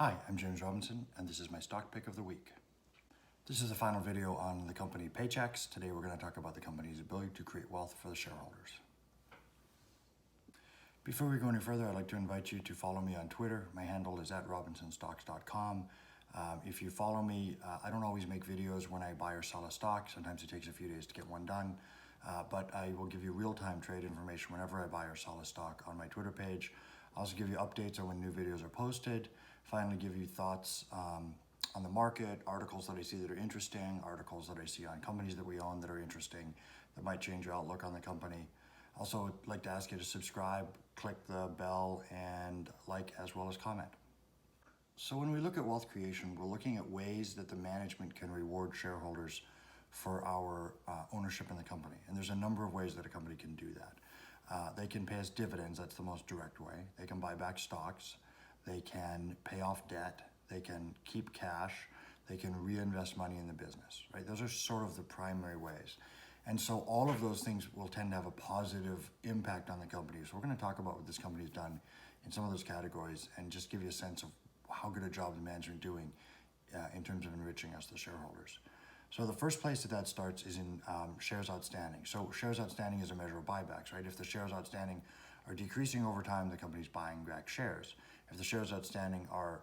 Hi, I'm James Robinson, and this is my stock pick of the week. This is the final video on the company Paychex. Today we're going to talk about the company's ability to create wealth for the shareholders. Before we go any further, I'd like to invite you to follow me on Twitter. My handle is @robinsonstocks.com. If you follow me, I don't always make videos when I buy or sell a stock. Sometimes it takes a few days to get one done, but I will give you real-time trade information whenever I buy or sell a stock on my Twitter page. I'll also give you updates on when new videos are posted. Finally, give you thoughts on the market, articles that I see that are interesting, articles that I see on companies that we own that are interesting, that might change your outlook on the company. Also, I'd like to ask you to subscribe, click the bell, and like as well as comment. So when we look at wealth creation, we're looking at ways that the management can reward shareholders for our ownership in the company. And there's a number of ways that a company can do that. They can pay us dividends, that's the most direct way. They can buy back stocks. They can pay off debt. They can keep cash. They can reinvest money in the business, right? Those are sort of the primary ways. And so all of those things will tend to have a positive impact on the company. So we're going to talk about what this company's done in some of those categories and just give you a sense of how good a job the management doing in terms of enriching us, the shareholders. So the first place that starts is in shares outstanding. So shares outstanding is a measure of buybacks, right? If the shares outstanding are decreasing over time, the company's buying back shares. If the shares outstanding are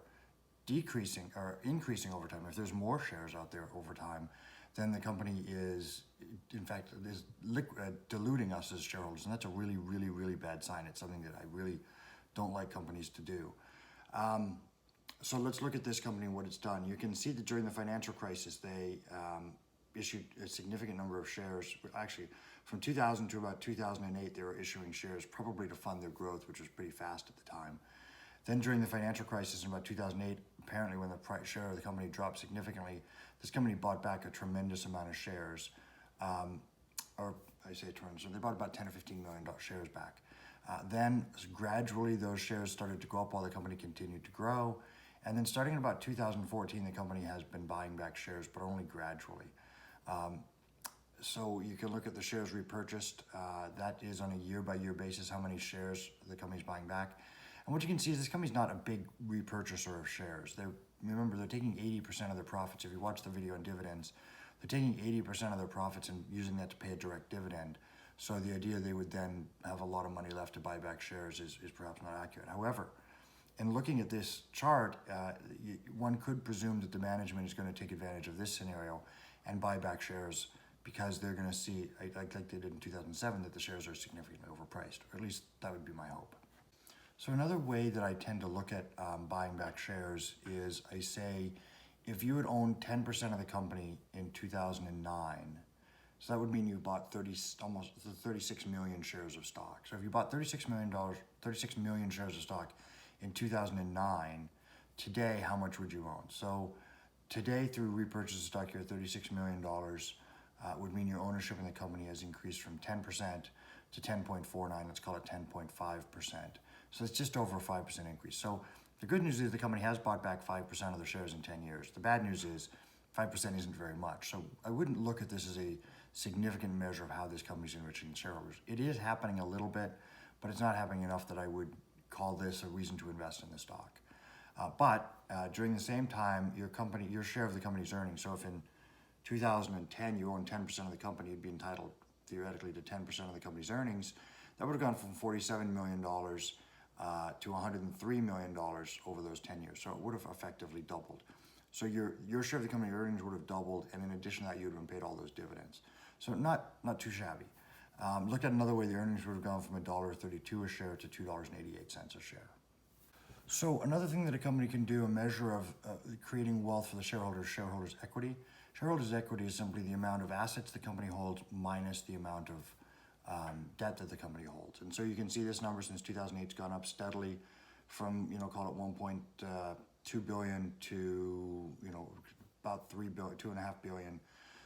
decreasing or increasing over time, if there's more shares out there over time, then the company is, in fact, diluting us as shareholders. And that's a really, really, really bad sign. It's something that I really don't like companies to do. So let's look at this company and what it's done. You can see that during the financial crisis, they issued a significant number of shares. Actually, from 2000 to about 2008, they were issuing shares probably to fund their growth, which was pretty fast at the time. Then during the financial crisis in about 2008, apparently when the share of the company dropped significantly, this company bought back a tremendous amount of shares. Or I say tremendous, so they bought about 10 or 15 million shares back. Then gradually those shares started to go up while the company continued to grow. And then starting in about 2014, the company has been buying back shares, but only gradually. So you can look at the shares repurchased. That is on a year-by-year basis how many shares the company's buying back. And what you can see is this company's not a big repurchaser of shares. Remember, they're taking 80% of their profits. If you watch the video on dividends, they're taking 80% of their profits and using that to pay a direct dividend. So the idea they would then have a lot of money left to buy back shares is perhaps not accurate. However, in looking at this chart, one could presume that the management is going to take advantage of this scenario and buy back shares because they're going to see, like they did in 2007, that the shares are significantly overpriced, or at least that would be my hope. So another way that I tend to look at buying back shares is I say, if you had owned 10% of the company in 2009, so that would mean you bought almost 36 million shares of stock. So if you bought $36 million shares of stock in 2009, today, how much would you own? So today, through repurchase of stock, you're at $36 million, would mean your ownership in the company has increased from 10% to 10.49, let's call it 10.5%. So it's just over a 5% increase. So the good news is the company has bought back 5% of their shares in 10 years. The bad news is 5% isn't very much. So I wouldn't look at this as a significant measure of how this company's enriching shareholders. It is happening a little bit, but it's not happening enough that I would call this a reason to invest in the stock. But during the same time, your share of the company's earnings, so if in 2010 you own 10% of the company, you'd be entitled theoretically to 10% of the company's earnings. That would have gone from $47 million to $103 million over those 10 years. So it would have effectively doubled. So your share of the company earnings would have doubled, and in addition to that, you would have been paid all those dividends. So not too shabby. Looked at another way, the earnings would have gone from $1.32 a share to $2.88 a share. So another thing that a company can do, a measure of creating wealth for the shareholders' equity. Shareholders' equity is simply the amount of assets the company holds minus the amount of debt that the company holds. And so you can see this number since 2008 has gone up steadily from, call it 1.2 billion to, about 3 billion, 2.5 billion.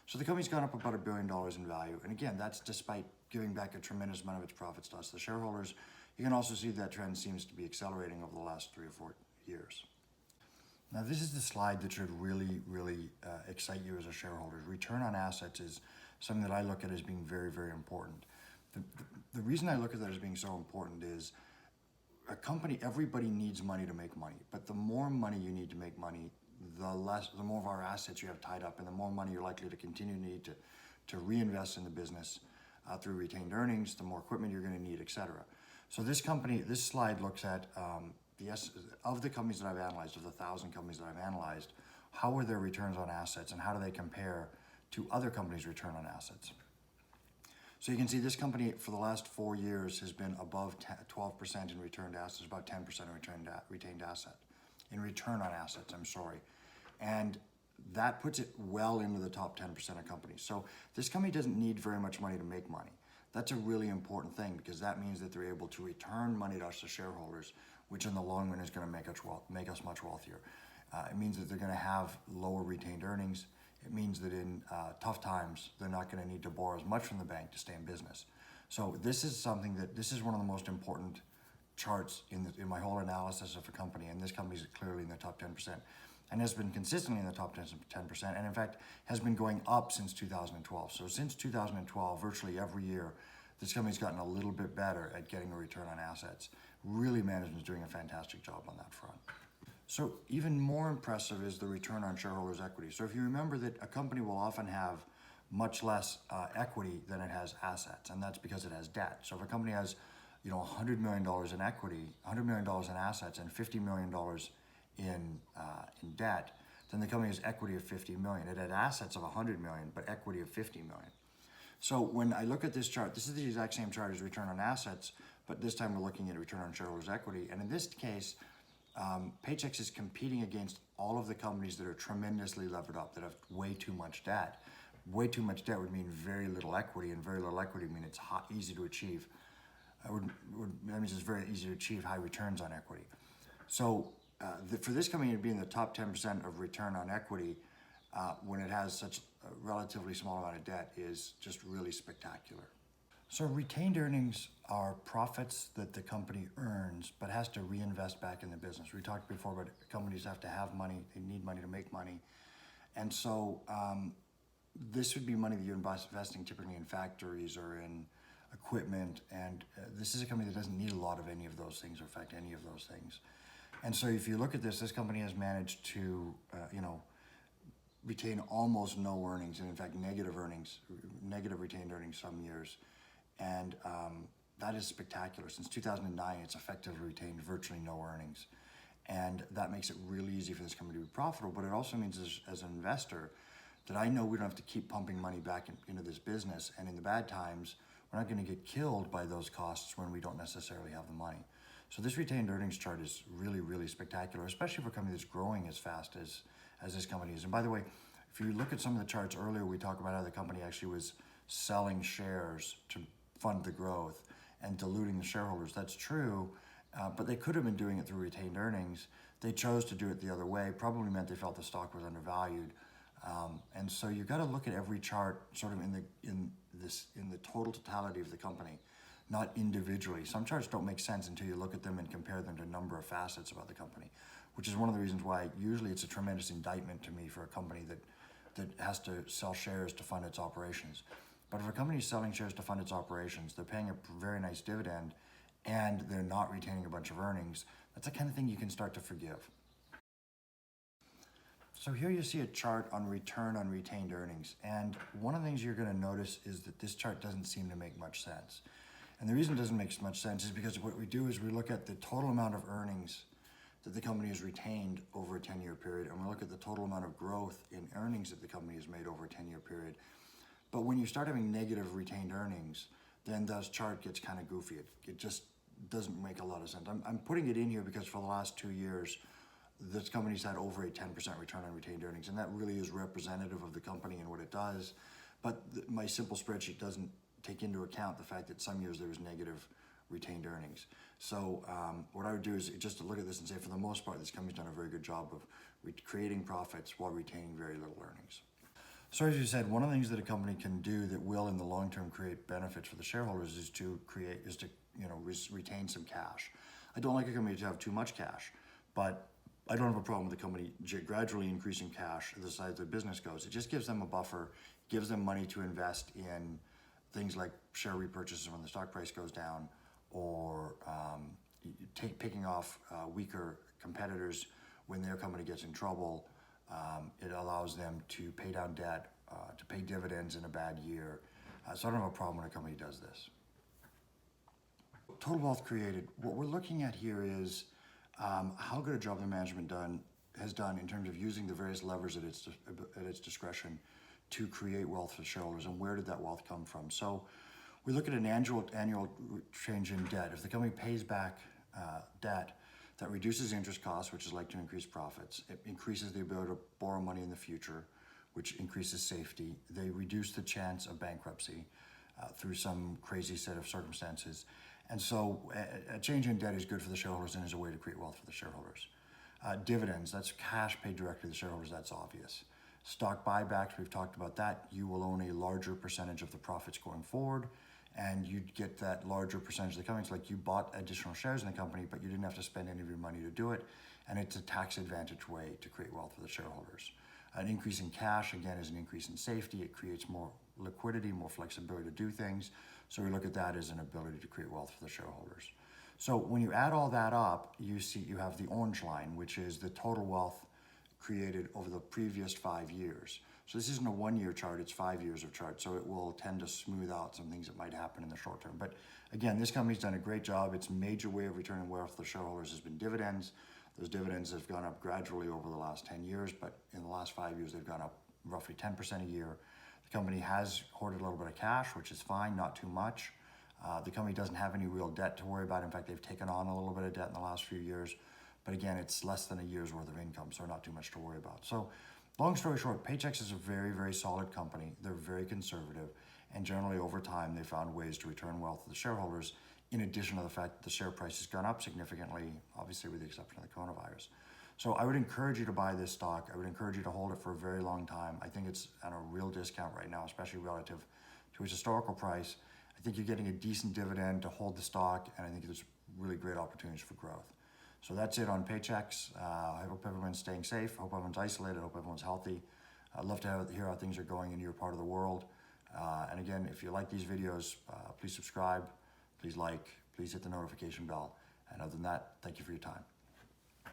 So the company's gone up about $1 billion in value. And again, that's despite giving back a tremendous amount of its profits to us, the shareholders. You can also see that trend seems to be accelerating over the last 3 or 4 years. Now, this is the slide that should really, really excite you as a shareholder. Return on assets is something that I look at as being very, very important. The reason I look at that as being so important is a company, everybody needs money to make money, but the more money you need to make money, the more of our assets you have tied up, and the more money you're likely to continue to need to reinvest in the business through retained earnings, the more equipment you're going to need, etc. So this slide looks at of the companies that I've analyzed, of the 1,000 companies that I've analyzed, how are their returns on assets and how do they compare to other companies' return on assets. So you can see this company for the last 4 years has been above 12% in returned assets, about 10% in retained asset, in return on assets, I'm sorry. And that puts it well into the top 10% of companies. So this company doesn't need very much money to make money. That's a really important thing because that means that they're able to return money to us as shareholders, which in the long run is going to make us much wealthier. It means that they're going to have lower retained earnings. It means that in tough times, they're not going to need to borrow as much from the bank to stay in business. So this is one of the most important charts in my whole analysis of a company, and this company is clearly in the top 10%, and has been consistently in the top 10%, and in fact has been going up since 2012. So since 2012, virtually every year, this company's gotten a little bit better at getting a return on assets. Really, management's doing a fantastic job on that front. So even more impressive is the return on shareholders' equity. So if you remember that a company will often have much less equity than it has assets, and that's because it has debt. So if a company has, $100 million in equity, $100 million in assets, and $50 million in debt, then the company has equity of $50 million. It had assets of $100 million, but equity of $50 million. So when I look at this chart, this is the exact same chart as return on assets, but this time we're looking at return on shareholders' equity. And in this case, Paychex is competing against all of the companies that are tremendously levered up, that have way too much debt. Way too much debt would mean very little equity, and very little equity would mean it's easy to achieve. That means it's very easy to achieve high returns on equity. So for this company to be in the top 10% of return on equity when it has such a relatively small amount of debt is just really spectacular. So retained earnings are profits that the company earns but has to reinvest back in the business. We talked before about companies have to have money, they need money to make money. And so this would be money that you're investing typically in factories or in equipment, and this is a company that doesn't need a lot of any of those things, or in fact any of those things. And so if you look at this company has managed to retain almost no earnings, and in fact negative retained earnings some years. And that is spectacular. Since 2009, it's effectively retained virtually no earnings. And that makes it really easy for this company to be profitable, but it also means as an investor that I know we don't have to keep pumping money back into this business, and in the bad times, we're not going to get killed by those costs when we don't necessarily have the money. So this retained earnings chart is really, really spectacular, especially for a company that's growing as fast as this company is. And by the way, if you look at some of the charts earlier, we talked about how the company actually was selling shares to fund the growth and diluting the shareholders. That's true, but they could have been doing it through retained earnings. They chose to do it the other way. Probably meant they felt the stock was undervalued. And so you've got to look at every chart sort of in the totality of the company, not individually. Some charts don't make sense until you look at them and compare them to a number of facets about the company, which is one of the reasons why usually it's a tremendous indictment to me for a company that has to sell shares to fund its operations. But if a company is selling shares to fund its operations, they're paying a very nice dividend, and they're not retaining a bunch of earnings, that's the kind of thing you can start to forgive. So here you see a chart on return on retained earnings. And one of the things you're going to notice is that this chart doesn't seem to make much sense. And the reason it doesn't make much sense is because what we do is we look at the total amount of earnings that the company has retained over a 10-year period, and we look at the total amount of growth in earnings that the company has made over a 10-year period. But when you start having negative retained earnings, then this chart gets kind of goofy. It just doesn't make a lot of sense. I'm putting it in here because for the last 2 years, this company's had over a 10% return on retained earnings, and that really is representative of the company and what it does. But my simple spreadsheet doesn't take into account the fact that some years there was negative retained earnings. So what I would do is just to look at this and say, for the most part, this company's done a very good job of creating profits while retaining very little earnings. So as you said, one of the things that a company can do that will in the long term create benefits for the shareholders is to retain some cash. I don't like a company to have too much cash, but I don't have a problem with the company gradually increasing cash as the size of the business goes. It just gives them a buffer, gives them money to invest in things like share repurchases when the stock price goes down, or picking off weaker competitors when their company gets in trouble. It allows them to pay down debt, to pay dividends in a bad year. So I don't have a problem when a company does this. Total wealth created. What we're looking at here is how good a job the management has done in terms of using the various levers at its discretion to create wealth for shareholders, and where did that wealth come from? So we look at an annual change in debt. If the company pays back debt, that reduces interest costs, which is like to increase profits. It increases the ability to borrow money in the future, which increases safety. They reduce the chance of bankruptcy through some crazy set of circumstances. And so a change in debt is good for the shareholders and is a way to create wealth for the shareholders. Dividends, that's cash paid directly to the shareholders, that's obvious. Stock buybacks, we've talked about that. You will own a larger percentage of the profits going forward, and you'd get that larger percentage of the company. It's like you bought additional shares in the company, but you didn't have to spend any of your money to do it, and it's a tax advantage way to create wealth for the shareholders. An increase in cash, again, is an increase in safety. It creates more liquidity, more flexibility to do things. So we look at that as an ability to create wealth for the shareholders. So when you add all that up, you have the orange line, which is the total wealth created over the previous 5 years. So this isn't a 1-year chart, it's 5 years of chart. So it will tend to smooth out some things that might happen in the short term. But again, this company's done a great job. Its major way of returning wealth to shareholders has been dividends. Those dividends have gone up gradually over the last 10 years, but in the last 5 years, they've gone up roughly 10% a year. The company has hoarded a little bit of cash, which is fine, not too much. The company doesn't have any real debt to worry about. In fact, they've taken on a little bit of debt in the last few years. But again, it's less than a year's worth of income, so not too much to worry about. So long story short, PAYX is a very, very solid company. They're very conservative. And generally over time, they found ways to return wealth to the shareholders, in addition to the fact that the share price has gone up significantly, obviously with the exception of the coronavirus. So I would encourage you to buy this stock. I would encourage you to hold it for a very long time. I think it's at a real discount right now, especially relative to its historical price. I think you're getting a decent dividend to hold the stock, and I think there's really great opportunities for growth. So that's it on PAYX. I hope everyone's staying safe. I hope everyone's isolated. I hope everyone's healthy. I'd love to hear how things are going in your part of the world. And again, if you like these videos, please subscribe, please like, please hit the notification bell. And other than that, thank you for your time.